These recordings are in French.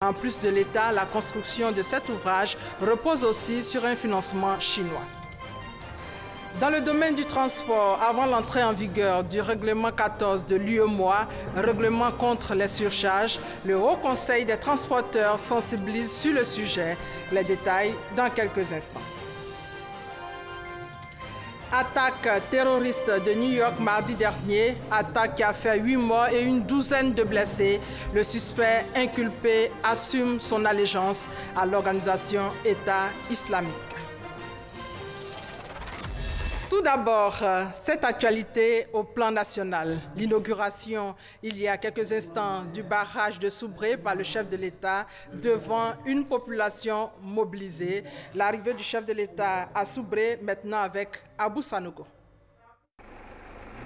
En plus de l'État, la construction de cet ouvrage repose aussi sur un financement chinois. Dans le domaine du transport, avant l'entrée en vigueur du règlement 14 de l'UEMOA, règlement contre les surcharges, le Haut Conseil des transporteurs sensibilise sur le sujet. Les détails dans quelques instants. Attaque terroriste de New York mardi dernier, attaque qui a fait 8 morts et une douzaine de blessés. Le suspect inculpé assume son allégeance à l'organisation État islamique. Tout d'abord, cette actualité au plan national. L'inauguration, il y a quelques instants, du barrage de Soubré par le chef de l'État devant une population mobilisée. L'arrivée du chef de l'État à Soubré, maintenant avec Abou Sanogo.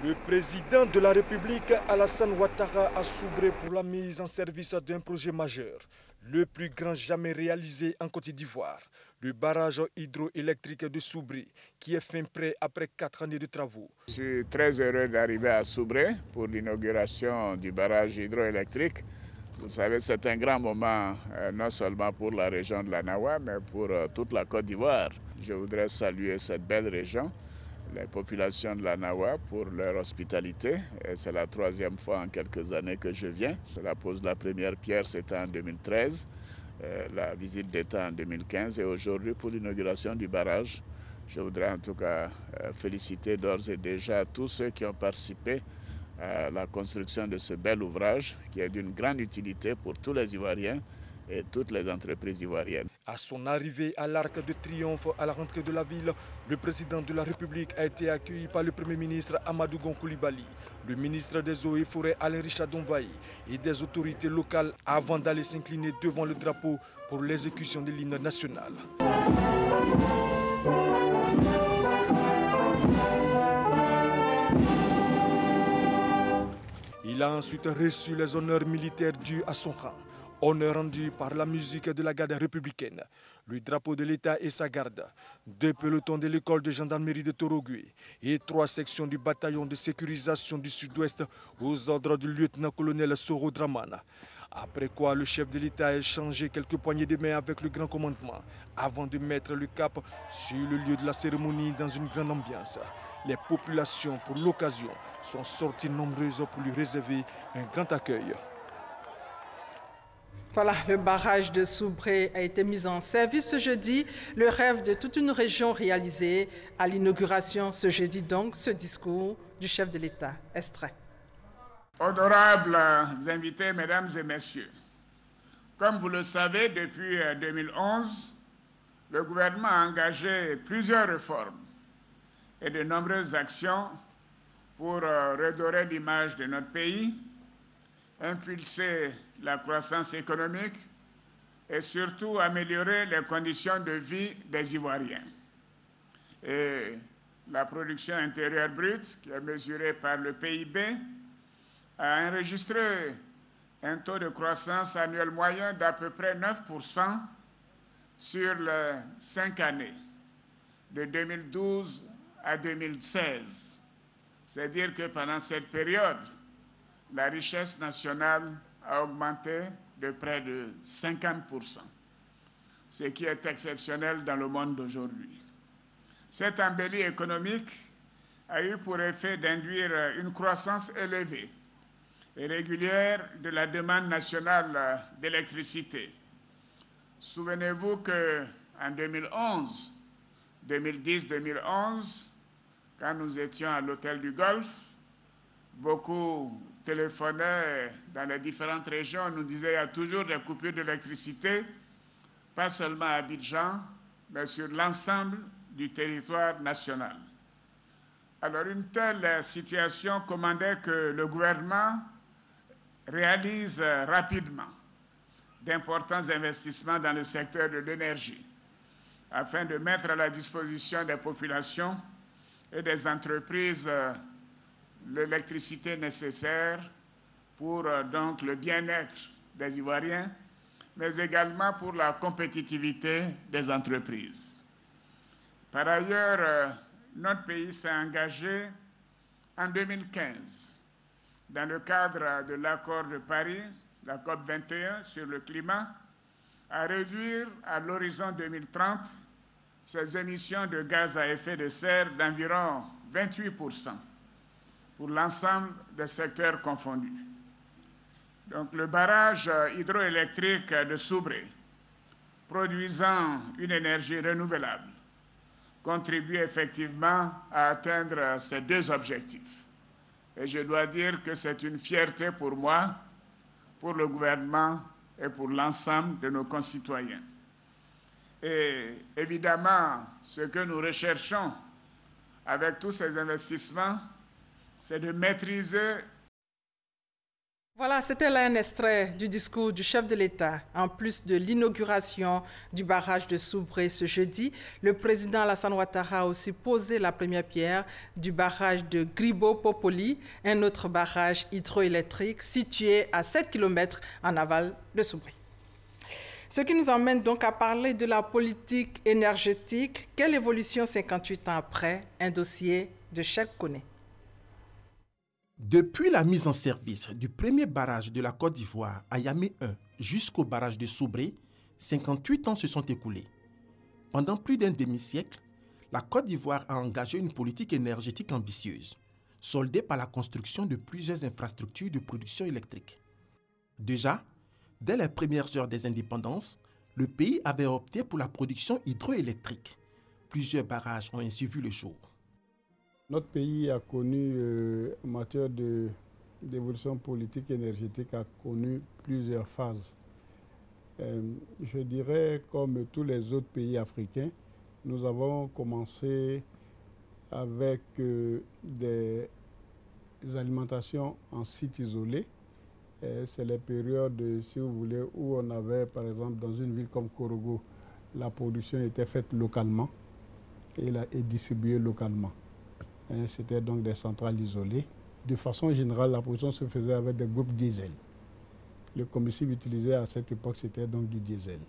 Le président de la République, Alassane Ouattara, a Soubré pour la mise en service d'un projet majeur, le plus grand jamais réalisé en Côte d'Ivoire. Le barrage hydroélectrique de Soubré, qui est fin prêt après 4 années de travaux. Je suis très heureux d'arriver à Soubré pour l'inauguration du barrage hydroélectrique. Vous savez, c'est un grand moment, non seulement pour la région de la Nawa, mais pour toute la Côte d'Ivoire. Je voudrais saluer cette belle région, les populations de la Nawa, pour leur hospitalité. C'est la 3e fois en quelques années que je viens. La pose de la première pierre, c'était en 2013. La visite d'État en 2015 et aujourd'hui pour l'inauguration du barrage. Je voudrais en tout cas féliciter d'ores et déjà tous ceux qui ont participé à la construction de ce bel ouvrage qui est d'une grande utilité pour tous les Ivoiriens et toutes les entreprises ivoiriennes. À son arrivée à l'Arc de Triomphe à la rentrée de la ville, le président de la République a été accueilli par le Premier ministre Amadou Gon Coulibaly, le ministre des Eaux et Forêts Alain Richard Donvaï et des autorités locales avant d'aller s'incliner devant le drapeau pour l'exécution de l'hymne national. Il a ensuite reçu les honneurs militaires dus à son rang. Honneur rendu par la musique de la garde républicaine, le drapeau de l'État et sa garde, 2 pelotons de l'école de gendarmerie de Torogui et 3 sections du bataillon de sécurisation du sud-ouest aux ordres du lieutenant-colonel Soro Dramana. Après quoi, le chef de l'État a échangé quelques poignées de main avec le grand commandement avant de mettre le cap sur le lieu de la cérémonie dans une grande ambiance. Les populations, pour l'occasion, sont sorties nombreuses pour lui réserver un grand accueil. Voilà, le barrage de Soubré a été mis en service ce jeudi. Le rêve de toute une région réalisé à l'inauguration ce jeudi, donc, ce discours du chef de l'État. Extrait. Honorables invités, mesdames et messieurs, comme vous le savez, depuis 2011, le gouvernement a engagé plusieurs réformes et de nombreuses actions pour redorer l'image de notre pays, impulser la croissance économique et surtout améliorer les conditions de vie des Ivoiriens. Et la production intérieure brute, qui est mesurée par le PIB, a enregistré un taux de croissance annuel moyen d'à peu près 9% sur les 5 années, de 2012 à 2016. C'est-à-dire que pendant cette période, la richesse nationale a augmenté de près de 50%, ce qui est exceptionnel dans le monde d'aujourd'hui. Cette embellie économique a eu pour effet d'induire une croissance élevée et régulière de la demande nationale d'électricité. Souvenez-vous qu'en 2010-2011, quand nous étions à l'hôtel du Golfe, beaucoup téléphonaient dans les différentes régions, nous disaient qu'il y a toujours des coupures d'électricité, pas seulement à Abidjan, mais sur l'ensemble du territoire national. Alors une telle situation commandait que le gouvernement réalise rapidement d'importants investissements dans le secteur de l'énergie afin de mettre à la disposition des populations et des entreprises l'électricité nécessaire pour donc le bien-être des Ivoiriens, mais également pour la compétitivité des entreprises. Par ailleurs, notre pays s'est engagé en 2015 dans le cadre de l'accord de Paris, la COP 21 sur le climat, à réduire à l'horizon 2030 ses émissions de gaz à effet de serre d'environ 28% pour l'ensemble des secteurs confondus. Donc, le barrage hydroélectrique de Soubré, produisant une énergie renouvelable, contribue effectivement à atteindre ces deux objectifs. Et je dois dire que c'est une fierté pour moi, pour le gouvernement et pour l'ensemble de nos concitoyens. Et évidemment, ce que nous recherchons avec tous ces investissements, c'est de maîtriser. Voilà, c'était là un extrait du discours du chef de l'État. En plus de l'inauguration du barrage de Soubré ce jeudi, le président Alassane Ouattara a aussi posé la première pierre du barrage de Gribo-Popoli, un autre barrage hydroélectrique situé à 7 km en aval de Soubré. Ce qui nous emmène donc à parler de la politique énergétique. Quelle évolution 58 ans après? Un dossier de Cheikh Koné. Depuis la mise en service du premier barrage de la Côte d'Ivoire à Yamé 1 jusqu'au barrage de Soubré, 58 ans se sont écoulés. Pendant plus d'un demi-siècle, la Côte d'Ivoire a engagé une politique énergétique ambitieuse, soldée par la construction de plusieurs infrastructures de production électrique. Déjà, dès les premières heures des indépendances, le pays avait opté pour la production hydroélectrique. Plusieurs barrages ont ainsi vu le jour. Notre pays a connu, en matière d'évolution politique énergétique, a connu plusieurs phases. Je dirais, comme tous les autres pays africains, nous avons commencé avec des alimentations en sites isolés. C'est les périodes, si vous voulez, où on avait, par exemple, dans une ville comme Korogo, la production était faite localement et distribuée localement. C'était donc des centrales isolées. De façon générale, la production se faisait avec des groupes diesel. Le combustible utilisé à cette époque, c'était donc du diesel.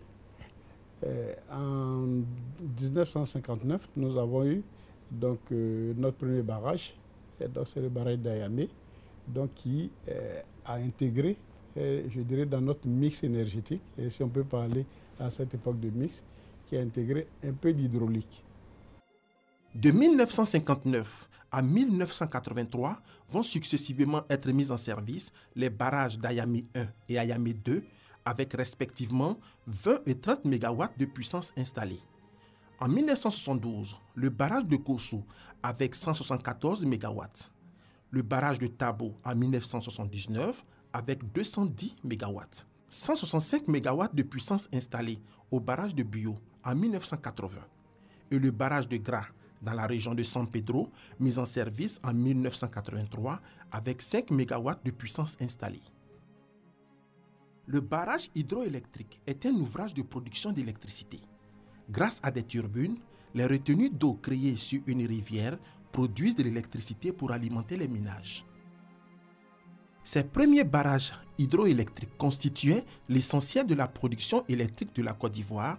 En 1959, nous avons eu donc, notre premier barrage, c'est le barrage d'Ayamé, qui a intégré, je dirais, dans notre mix énergétique, et si on peut parler à cette époque de mix, qui a intégré un peu d'hydraulique. De 1959 à 1983 vont successivement être mis en service les barrages d'Ayamé 1 et Ayamé 2 avec respectivement 20 et 30 MW de puissance installée. En 1972, le barrage de Kossou avec 174 MW. Le barrage de Tabo en 1979 avec 210 MW. 165 MW de puissance installée au barrage de Buyo en 1980. Et le barrage de Gras dans la région de San Pedro, mis en service en 1983 avec 5 MW de puissance installée. Le barrage hydroélectrique est un ouvrage de production d'électricité. Grâce à des turbines, les retenues d'eau créées sur une rivière produisent de l'électricité pour alimenter les ménages. Ces premiers barrages hydroélectriques constituaient l'essentiel de la production électrique de la Côte d'Ivoire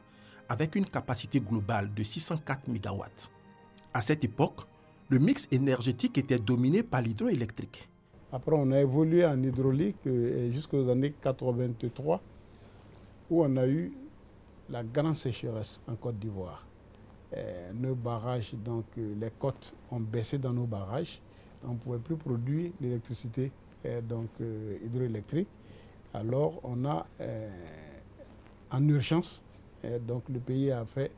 avec une capacité globale de 604 MW. À cette époque, le mix énergétique était dominé par l'hydroélectrique. Après, on a évolué en hydraulique jusqu'aux années 83, où on a eu la grande sécheresse en Côte d'Ivoire. Nos barrages, donc les côtes ont baissé dans nos barrages. On ne pouvait plus produire l'électricité hydroélectrique. Alors, on a en urgence, donc le pays a fait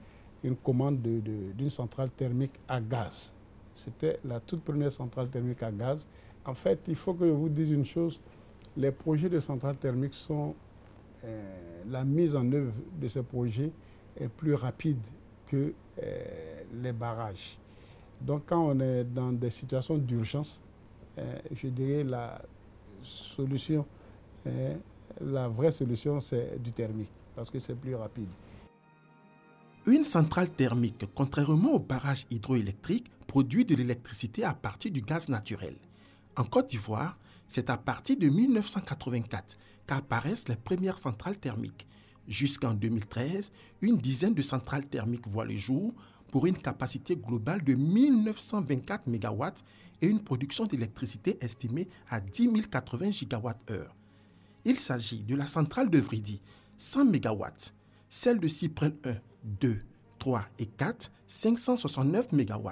une commande d'une centrale thermique à gaz. C'était la toute première centrale thermique à gaz. En fait, il faut que je vous dise une chose, les projets de centrales thermiques sont, la mise en œuvre de ces projets est plus rapide que les barrages. Donc quand on est dans des situations d'urgence, je dirais la solution, la vraie solution, c'est du thermique, parce que c'est plus rapide. Une centrale thermique, contrairement au barrage hydroélectrique, produit de l'électricité à partir du gaz naturel. En Côte d'Ivoire, c'est à partir de 1984 qu'apparaissent les premières centrales thermiques. Jusqu'en 2013, une dizaine de centrales thermiques voient le jour pour une capacité globale de 1924 MW et une production d'électricité estimée à 10 080 GWh. Il s'agit de la centrale de Vridi, 100 MW, Celles de Cyprien 1, 2, 3 et 4, 569 MW.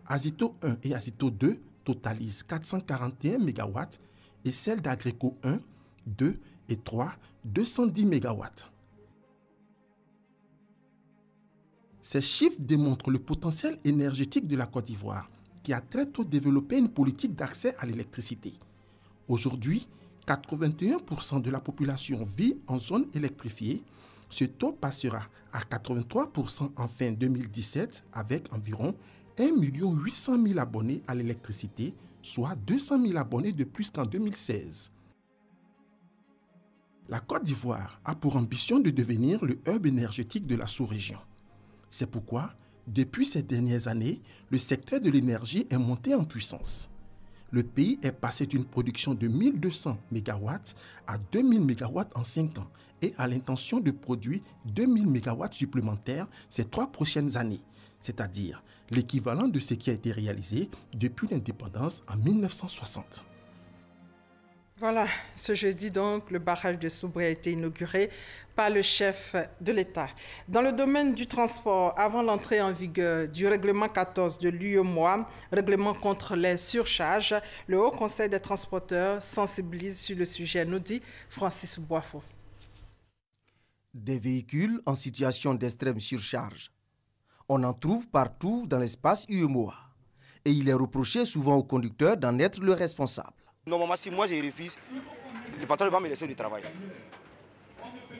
Azito 1 et Azito 2 totalisent 441 MW et celles d'Agreco 1, 2 et 3, 210 MW. Ces chiffres démontrent le potentiel énergétique de la Côte d'Ivoire, qui a très tôt développé une politique d'accès à l'électricité. Aujourd'hui, 81% de la population vit en zone électrifiée. Ce taux passera à 83% en fin 2017 avec environ 1 800 000 abonnés à l'électricité, soit 200 000 abonnés de plus qu'en 2016. La Côte d'Ivoire a pour ambition de devenir le hub énergétique de la sous-région. C'est pourquoi, depuis ces dernières années, le secteur de l'énergie est monté en puissance. Le pays est passé d'une production de 1200 MW à 2000 MW en 5 ans et a l'intention de produire 2000 MW supplémentaires ces 3 prochaines années, c'est-à-dire l'équivalent de ce qui a été réalisé depuis l'indépendance en 1960. Voilà, ce jeudi donc, le barrage de Soubré a été inauguré par le chef de l'État. Dans le domaine du transport, avant l'entrée en vigueur du règlement 14 de l'UEMOA, règlement contre les surcharges, le Haut Conseil des transporteurs sensibilise sur le sujet, nous dit Francis Boifo. Des véhicules en situation d'extrême surcharge. On en trouve partout dans l'espace UEMOA. Et il est reproché souvent aux conducteurs d'en être le responsable. Normalement, si moi je refuse, le patron va me laisser du travail.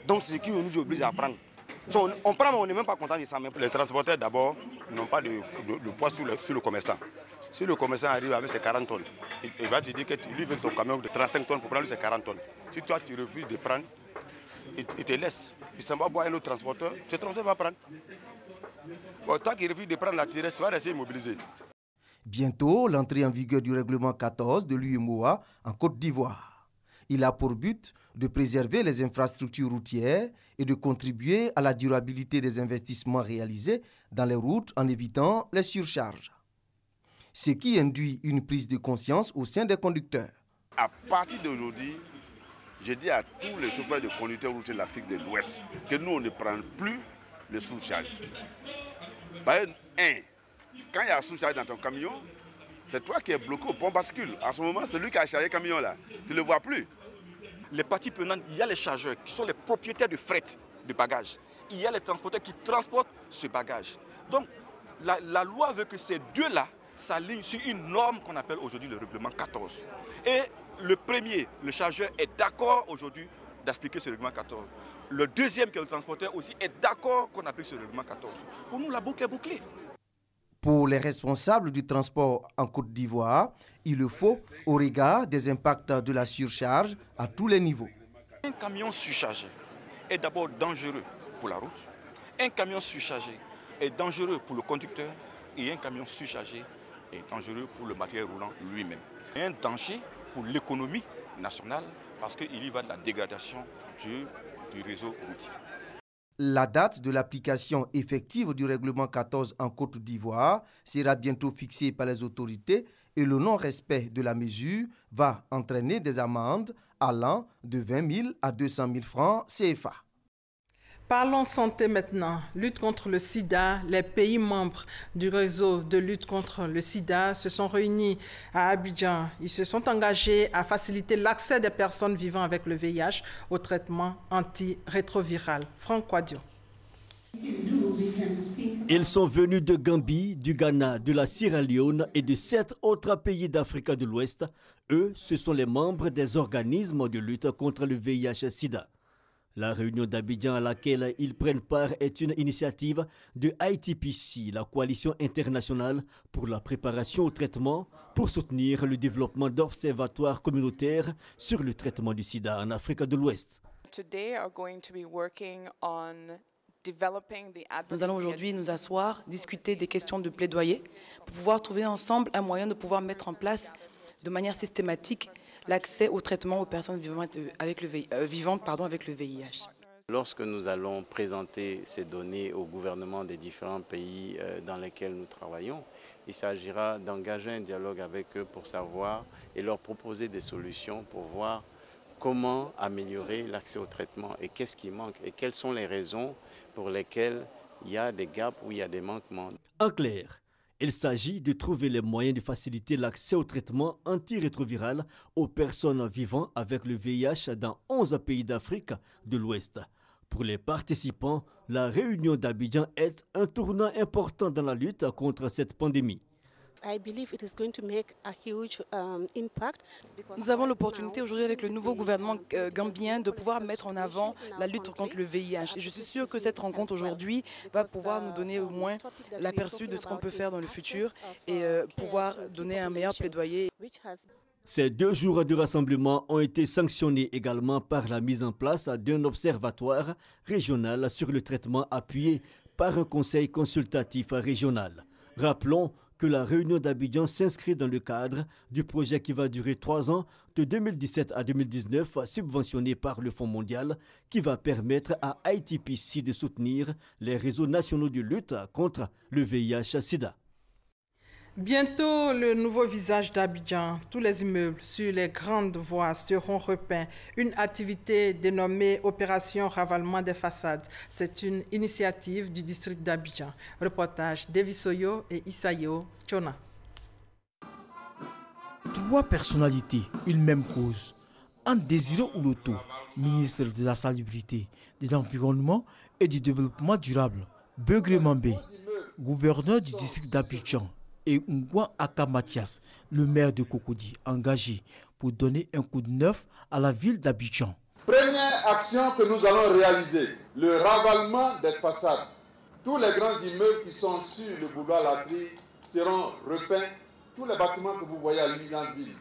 Donc c'est ce qui nous oblige à prendre. On prend, mais on n'est même pas content de ça. Les transporteurs d'abord n'ont pas de poids sur le commerçant. Si le commerçant arrive avec ses 40 tonnes, il va te dire qu'il veut ton camion de 35 tonnes pour prendre ses 40 tonnes. Si toi tu refuses de prendre, il te laisse. Il s'en va boire un autre transporteur, ce transporteur va prendre. Bon, toi qui refuses de prendre la tirette, tu vas rester immobilisé. Bientôt, l'entrée en vigueur du règlement 14 de l'UEMOA en Côte d'Ivoire. Il a pour but de préserver les infrastructures routières et de contribuer à la durabilité des investissements réalisés dans les routes en évitant les surcharges. Ce qui induit une prise de conscience au sein des conducteurs. À partir d'aujourd'hui, je dis à tous les chauffeurs de conducteurs routiers de l'Afrique de l'Ouest que nous, on ne prend plus les surcharges. Quand il y a un sous-charge dans ton camion, c'est toi qui es bloqué au pont bascule. À ce moment, celui qui a chargé le camion là, tu ne le vois plus. Les parties prenantes, il y a les chargeurs qui sont les propriétaires de fret, de bagages. Il y a les transporteurs qui transportent ce bagage. Donc, la loi veut que ces deux-là s'alignent sur une norme qu'on appelle aujourd'hui le règlement 14. Et le premier, le chargeur, est d'accord aujourd'hui d'appliquer ce règlement 14. Le deuxième, qui est le transporteur aussi, est d'accord qu'on applique ce règlement 14. Pour nous, la boucle est bouclée. Pour les responsables du transport en Côte d'Ivoire, il le faut au regard des impacts de la surcharge à tous les niveaux. Un camion surchargé est d'abord dangereux pour la route, un camion surchargé est dangereux pour le conducteur et un camion surchargé est dangereux pour le matériel roulant lui-même. Un danger pour l'économie nationale parce qu'il y va de la dégradation du réseau routier. La date de l'application effective du règlement 14 en Côte d'Ivoire sera bientôt fixée par les autorités et le non-respect de la mesure va entraîner des amendes allant de 20 000 à 200 000 francs CFA. Parlons santé maintenant. Lutte contre le sida. Les pays membres du réseau de lutte contre le sida se sont réunis à Abidjan. Ils se sont engagés à faciliter l'accès des personnes vivant avec le VIH au traitement antirétroviral. Franck Quadio. Ils sont venus de Gambie, du Ghana, de la Sierra Leone et de 7 autres pays d'Afrique de l'Ouest. Eux, ce sont les membres des organismes de lutte contre le VIH-Sida. La réunion d'Abidjan à laquelle ils prennent part est une initiative de ITPC, la coalition internationale pour la préparation au traitement, pour soutenir le développement d'observatoires communautaires sur le traitement du sida en Afrique de l'Ouest. Nous allons aujourd'hui nous asseoir, discuter des questions de plaidoyer pour pouvoir trouver ensemble un moyen de pouvoir mettre en place de manière systématique l'accès au traitement aux personnes vivant avec le VIH. Lorsque nous allons présenter ces données au gouvernement des différents pays dans lesquels nous travaillons, il s'agira d'engager un dialogue avec eux pour savoir et leur proposer des solutions pour voir comment améliorer l'accès au traitement et qu'est-ce qui manque et quelles sont les raisons pour lesquelles il y a des gaps ou il y a des manquements. En clair, il s'agit de trouver les moyens de faciliter l'accès au traitement antirétroviral aux personnes vivant avec le VIH dans 11 pays d'Afrique de l'Ouest. Pour les participants, la réunion d'Abidjan est un tournant important dans la lutte contre cette pandémie. Nous avons l'opportunité aujourd'hui avec le nouveau gouvernement gambien de pouvoir mettre en avant la lutte contre le VIH. Et je suis sûre que cette rencontre aujourd'hui va pouvoir nous donner au moins l'aperçu de ce qu'on peut faire dans le futur et pouvoir donner un meilleur plaidoyer. Ces 2 jours de rassemblement ont été sanctionnés également par la mise en place d'un observatoire régional sur le traitement appuyé par un conseil consultatif régional. Rappelons que la réunion d'Abidjan s'inscrit dans le cadre du projet qui va durer 3 ans, de 2017 à 2019, subventionné par le Fonds mondial, qui va permettre à ITPC de soutenir les réseaux nationaux de lutte contre le VIH-Sida. Bientôt, le nouveau visage d'Abidjan. Tous les immeubles sur les grandes voies seront repeints. Une activité dénommée Opération Ravalement des façades. C'est une initiative du district d'Abidjan. Reportage Devisoyo et Isayo Chona. 3 personnalités, une même cause. Anne Désiré Ouloto, ministre de la Salubrité, de l'Environnement et du Développement durable. Begré Mambé, gouverneur du district d'Abidjan. Et Ngwa Aka Mathias, le maire de Cocody, engagé pour donner un coup de neuf à la ville d'Abidjan. Première action que nous allons réaliser, le ravalement des façades. Tous les grands immeubles qui sont sur le boulevard Latry seront repeints. Tous les bâtiments que vous voyez à l'Union-Ville,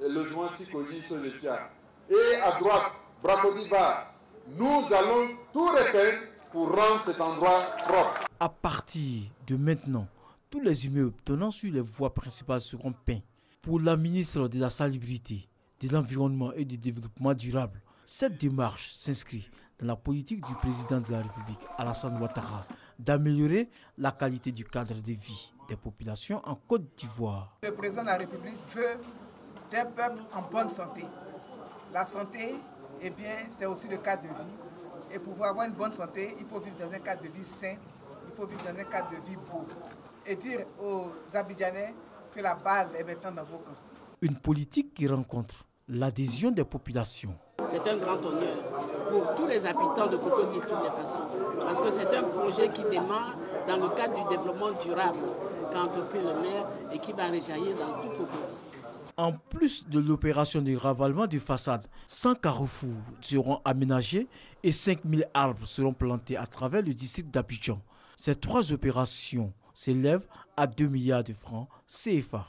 le logement Sikoji sur les Fiat. Et à droite, Bracodibar, nous allons tout repeindre pour rendre cet endroit propre. À partir de maintenant, tous les immeubles donnant sur les voies principales seront peints. Pour la ministre de la Salubrité, de l'Environnement et du Développement durable, cette démarche s'inscrit dans la politique du président de la République, Alassane Ouattara, d'améliorer la qualité du cadre de vie des populations en Côte d'Ivoire. Le président de la République veut des peuples en bonne santé. La santé, eh bien, c'est aussi le cadre de vie. Et pour pouvoir avoir une bonne santé, il faut vivre dans un cadre de vie sain, il faut vivre dans un cadre de vie beau. Et dire aux Abidjanais que la balle est maintenant dans vos camps. Une politique qui rencontre l'adhésion des populations. C'est un grand honneur pour tous les habitants de Cocody de toutes les façons. Parce que c'est un projet qui démarre dans le cadre du développement durable qu'a entrepris le maire et qui va rejaillir dans tout Cocody. En plus de l'opération de ravalement des façades, 100 carrefours seront aménagés et 5000 arbres seront plantés à travers le district d'Abidjan. Ces 3 opérations s'élèvent à 2 milliards de francs CFA.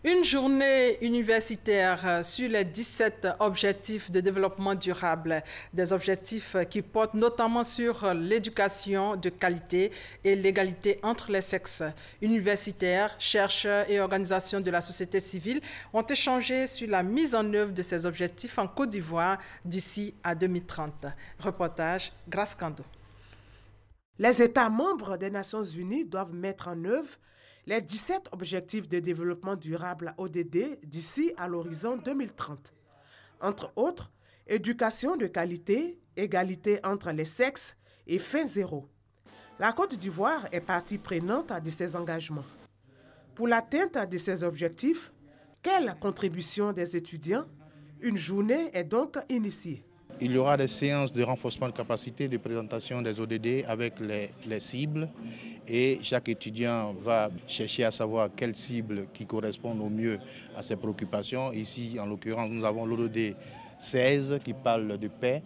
Une journée universitaire sur les 17 objectifs de développement durable, des objectifs qui portent notamment sur l'éducation de qualité et l'égalité entre les sexes. Universitaires, chercheurs et organisations de la société civile ont échangé sur la mise en œuvre de ces objectifs en Côte d'Ivoire d'ici à 2030. Reportage Grace Kando. Les États membres des Nations Unies doivent mettre en œuvre les 17 objectifs de développement durable ODD d'ici à l'horizon 2030. Entre autres, éducation de qualité, égalité entre les sexes et fin zéro. La Côte d'Ivoire est partie prenante de ces engagements. Pour l'atteinte de ces objectifs, quelle contribution des étudiants? Une journée est donc initiée. Il y aura des séances de renforcement de capacité, de présentation des ODD avec les cibles et chaque étudiant va chercher à savoir quelles cibles qui correspondent au mieux à ses préoccupations. Ici, en l'occurrence, nous avons l'ODD 16 qui parle de paix,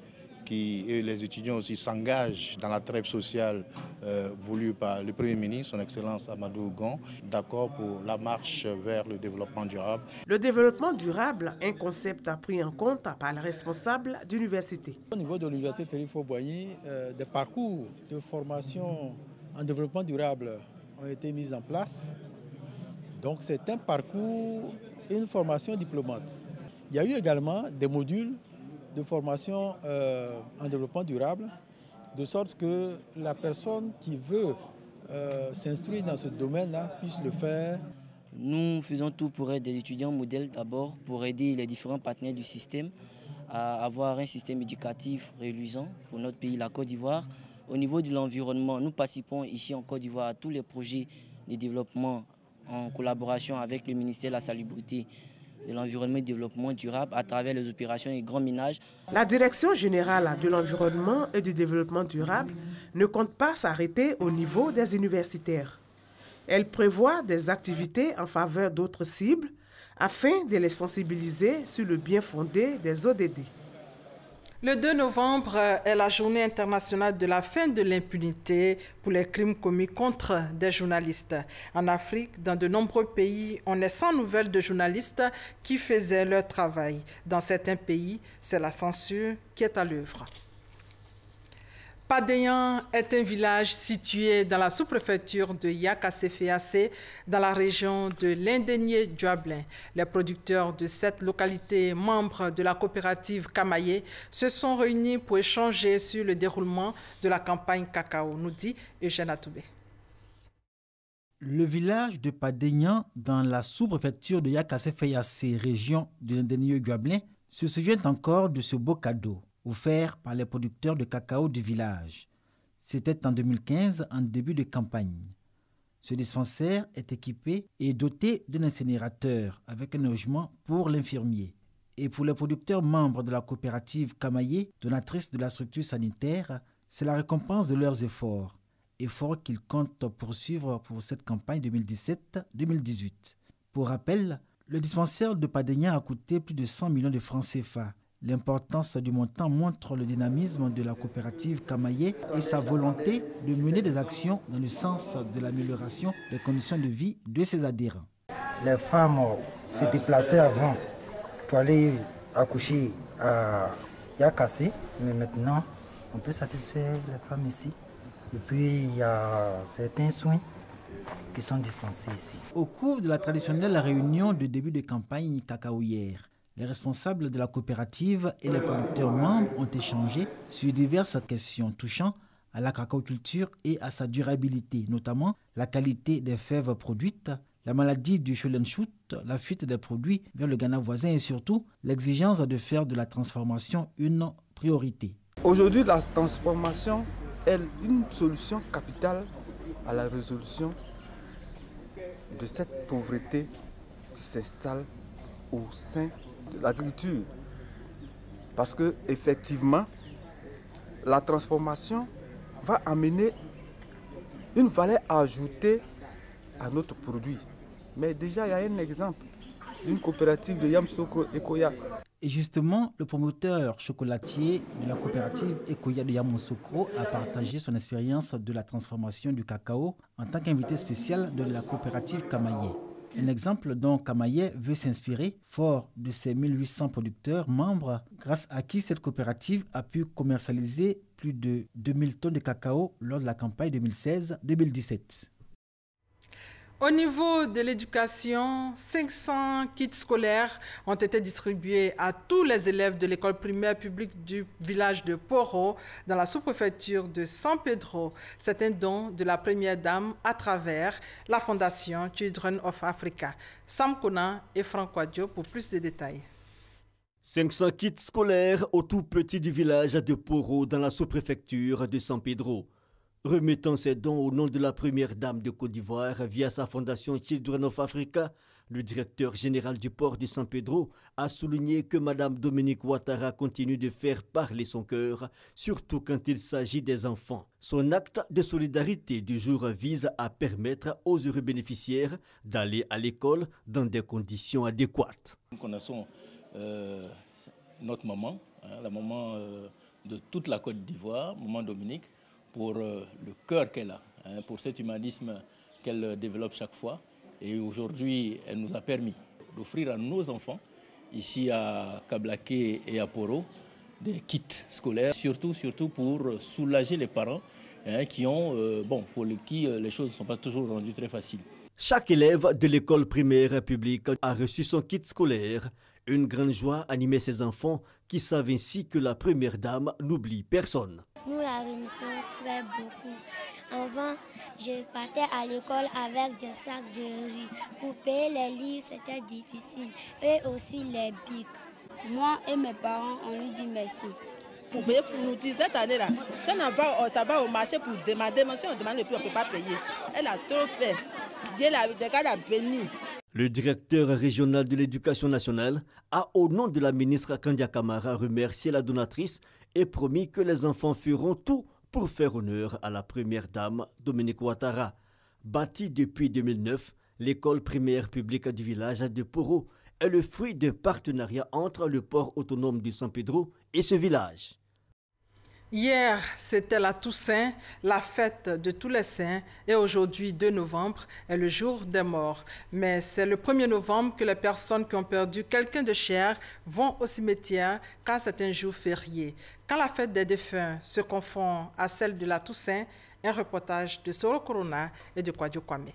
et les étudiants aussi s'engagent dans la trêve sociale voulue par le Premier ministre, son Excellence Amadou Gon, d'accord pour la marche vers le développement durable. Le développement durable, un concept pris en compte par les responsables d'université. Au niveau de l'université Félix-Faure-Boigny, des parcours de formation en développement durable ont été mis en place. Donc c'est un parcours et une formation diplômante. Il y a eu également des modules de formation en développement durable, de sorte que la personne qui veut s'instruire dans ce domaine-là puisse le faire. Nous faisons tout pour être des étudiants modèles d'abord, pour aider les différents partenaires du système à avoir un système éducatif reluisant pour notre pays, la Côte d'Ivoire. Au niveau de l'environnement, nous participons ici en Côte d'Ivoire à tous les projets de développement en collaboration avec le ministère de la Salubrité, de l'Environnement et du Développement durable à travers les opérations et grands ménages. La Direction générale de l'environnement et du développement durable ne compte pas s'arrêter au niveau des universitaires. Elle prévoit des activités en faveur d'autres cibles afin de les sensibiliser sur le bien fondé des ODD. Le 2 novembre est la journée internationale de la fin de l'impunité pour les crimes commis contre des journalistes. En Afrique, dans de nombreux pays, on est sans nouvelles de journalistes qui faisaient leur travail. Dans certains pays, c'est la censure qui est à l'œuvre. Padeyan est un village situé dans la sous-préfecture de Yakassé-Féassé, dans la région de l'Indénié-Djuablin. Les producteurs de cette localité, membres de la coopérative Kamaye, se sont réunis pour échanger sur le déroulement de la campagne cacao, nous dit Eugène Atoubé. Le village de Padeyan, dans la sous-préfecture de Yakassé-Féassé, région de l'Indénié-Djuablin, se souvient encore de ce beau cadeau offert par les producteurs de cacao du village. C'était en 2015, en début de campagne. Ce dispensaire est équipé et doté d'un incinérateur avec un logement pour l'infirmier. Et pour les producteurs membres de la coopérative Kamaye, donatrice de la structure sanitaire, c'est la récompense de leurs efforts. Efforts qu'ils comptent poursuivre pour cette campagne 2017-2018. Pour rappel, le dispensaire de Padeyan a coûté plus de 100 millions de francs CFA. L'importance du montant montre le dynamisme de la coopérative Kamaye et sa volonté de mener des actions dans le sens de l'amélioration des conditions de vie de ses adhérents. Les femmes se déplaçaient avant pour aller accoucher à Yakassé, mais maintenant on peut satisfaire les femmes ici. Et puis il y a certains soins qui sont dispensés ici. Au cours de la traditionnelle réunion de début de campagne cacaoyère, les responsables de la coopérative et les producteurs membres ont échangé sur diverses questions touchant à la cacaoculture et à sa durabilité, notamment la qualité des fèves produites, la maladie du Scholenschut, la fuite des produits vers le Ghana voisin et surtout l'exigence de faire de la transformation une priorité. Aujourd'hui, la transformation est une solution capitale à la résolution de cette pauvreté qui s'installe au sein de l'agriculture. Parce que effectivement, la transformation va amener une valeur ajoutée à notre produit. Mais déjà, il y a un exemple d'une coopérative de Yamoussoukro Ekoya. Et justement, le promoteur chocolatier de la coopérative Ekoya de Yamoussoukro a partagé son expérience de la transformation du cacao en tant qu'invité spécial de la coopérative Kamaye. Un exemple dont Kamaye veut s'inspirer, fort de ses 1800 producteurs membres, grâce à qui cette coopérative a pu commercialiser plus de 2000 tonnes de cacao lors de la campagne 2016-2017. Au niveau de l'éducation, 500 kits scolaires ont été distribués à tous les élèves de l'école primaire publique du village de Poro, dans la sous-préfecture de San Pedro. C'est un don de la première dame à travers la fondation Children of Africa. Sam Kona et Franck Wadjo pour plus de détails. 500 kits scolaires au tout petit du village de Poro, dans la sous-préfecture de San Pedro. Remettant ses dons au nom de la première dame de Côte d'Ivoire via sa fondation Children of Africa, le directeur général du port de San Pedro a souligné que Mme Dominique Ouattara continue de faire parler son cœur, surtout quand il s'agit des enfants. Son acte de solidarité du jour vise à permettre aux heureux bénéficiaires d'aller à l'école dans des conditions adéquates. Nous connaissons notre maman, la maman de toute la Côte d'Ivoire, maman Dominique, pour le cœur qu'elle a, pour cet humanisme qu'elle développe chaque fois. Et aujourd'hui, elle nous a permis d'offrir à nos enfants, ici à Kablaké et à Poro, des kits scolaires, surtout pour soulager les parents qui ont, pour qui les choses ne sont pas toujours rendues très faciles. Chaque élève de l'école primaire publique a reçu son kit scolaire. Une grande joie animait ses enfants qui savent ainsi que la première dame n'oublie personne. Nous la remercions très beaucoup. Avant, je partais à l'école avec des sacs de riz. Pour payer les livres, c'était difficile. Et aussi les bics. Moi et mes parents, on lui dit merci. Pour payer Fournouti cette année-là, si ça va au marché pour demander, mais si on demande plus, on ne peut pas payer. Elle a trop fait. Dieu l'a béni. Le directeur régional de l'éducation nationale a, au nom de la ministre Kandia Kamara, remercié la donatrice et promis que les enfants feront tout pour faire honneur à la première dame Dominique Ouattara. Bâtie depuis 2009, l'école primaire publique du village de Poro est le fruit d'un partenariat entre le port autonome du San Pedro et ce village. Hier, c'était la Toussaint, la fête de tous les saints, et aujourd'hui, 2 novembre, est le jour des morts. Mais c'est le 1er novembre que les personnes qui ont perdu quelqu'un de cher vont au cimetière, car c'est un jour férié. Quand la fête des défunts se confond à celle de la Toussaint, un reportage de Soro Corona et de Kwadjo Kwame.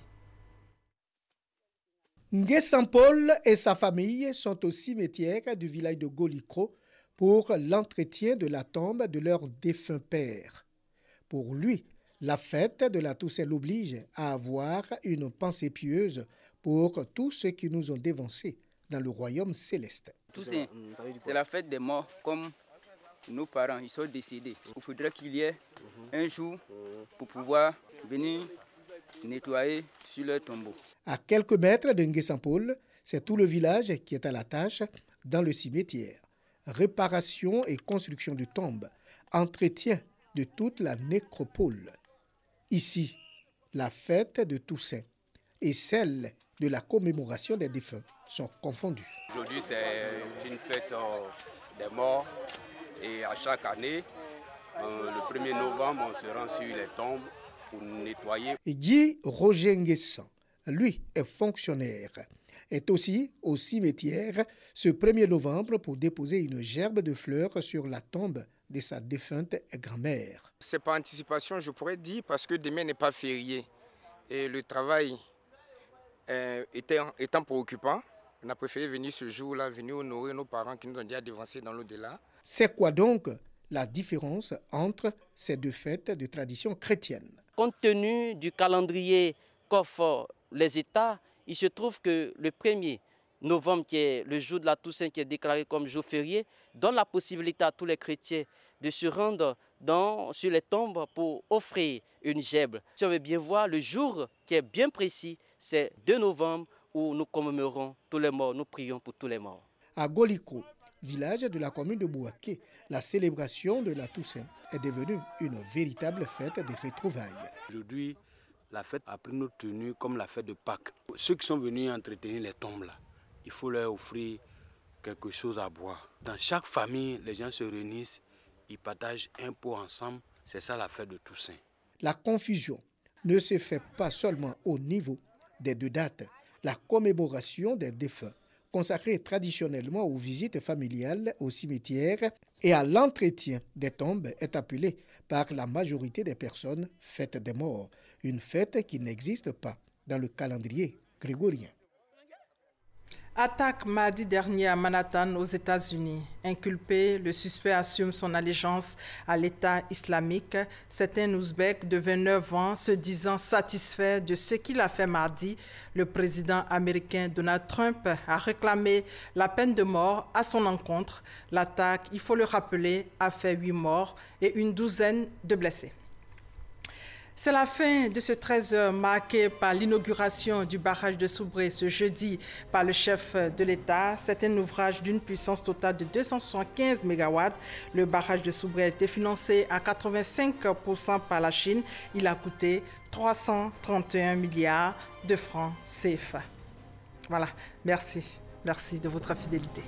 Ngué Saint-Paul et sa famille sont au cimetière du village de Golikro pour l'entretien de la tombe de leur défunt père. Pour lui, la fête de la Toussaint l'oblige à avoir une pensée pieuse pour tous ceux qui nous ont dévancés dans le royaume céleste. Toussaint, c'est la fête des morts comme nos parents, ils sont décédés. Il faudrait qu'il y ait un jour pour pouvoir venir nettoyer sur leur tombeau. À quelques mètres de Ngué Saint-Paul, c'est tout le village qui est à la tâche dans le cimetière. Réparation et construction de tombes, entretien de toute la nécropole. Ici, la fête de Toussaint et celle de la commémoration des défunts sont confondues. Aujourd'hui, c'est une fête des morts et à chaque année, le 1er novembre, on se rend sur les tombes pour nettoyer. Guy Roger Nguessan, lui, est fonctionnaire, est aussi au cimetière ce 1er novembre pour déposer une gerbe de fleurs sur la tombe de sa défunte grand-mère. C'est par anticipation, je pourrais dire, parce que demain n'est pas férié. Et le travail étant préoccupant, on a préféré venir ce jour-là, venir honorer nos parents qui nous ont déjà dévancés dans l'au-delà. C'est quoi donc la différence entre ces deux fêtes de tradition chrétienne? Compte tenu du calendrier qu'offrent les États, il se trouve que le 1er novembre, qui est le jour de la Toussaint, qui est déclaré comme jour férié, donne la possibilité à tous les chrétiens de se rendre sur les tombes pour offrir une gerbe. Si on veut bien voir, le jour qui est bien précis, c'est 2 novembre où nous commémorons tous les morts, nous prions pour tous les morts. À Goliko, village de la commune de Bouaké, la célébration de la Toussaint est devenue une véritable fête de retrouvailles. Aujourd'hui, la fête a pris notre tenue comme la fête de Pâques. Ceux qui sont venus entretenir les tombes là, il faut leur offrir quelque chose à boire. Dans chaque famille, les gens se réunissent, ils partagent un pot ensemble. C'est ça la fête de Toussaint. La confusion ne se fait pas seulement au niveau des deux dates. La commémoration des défunts, consacrée traditionnellement aux visites familiales au cimetière et à l'entretien des tombes, est appelée par la majorité des personnes fête des morts. Une fête qui n'existe pas dans le calendrier grégorien. Attaque mardi dernier à Manhattan aux États-Unis. Inculpé, le suspect assume son allégeance à l'État islamique. C'est un Ouzbek de 29 ans se disant satisfait de ce qu'il a fait mardi. Le président américain Donald Trump a réclamé la peine de mort à son encontre. L'attaque, il faut le rappeler, a fait 8 morts et une douzaine de blessés. C'est la fin de ce 13h marqué par l'inauguration du barrage de Soubré ce jeudi par le chef de l'État. C'est un ouvrage d'une puissance totale de 275 MW. Le barrage de Soubré a été financé à 85% par la Chine. Il a coûté 331 milliards de francs CFA. Voilà, merci. Merci de votre fidélité.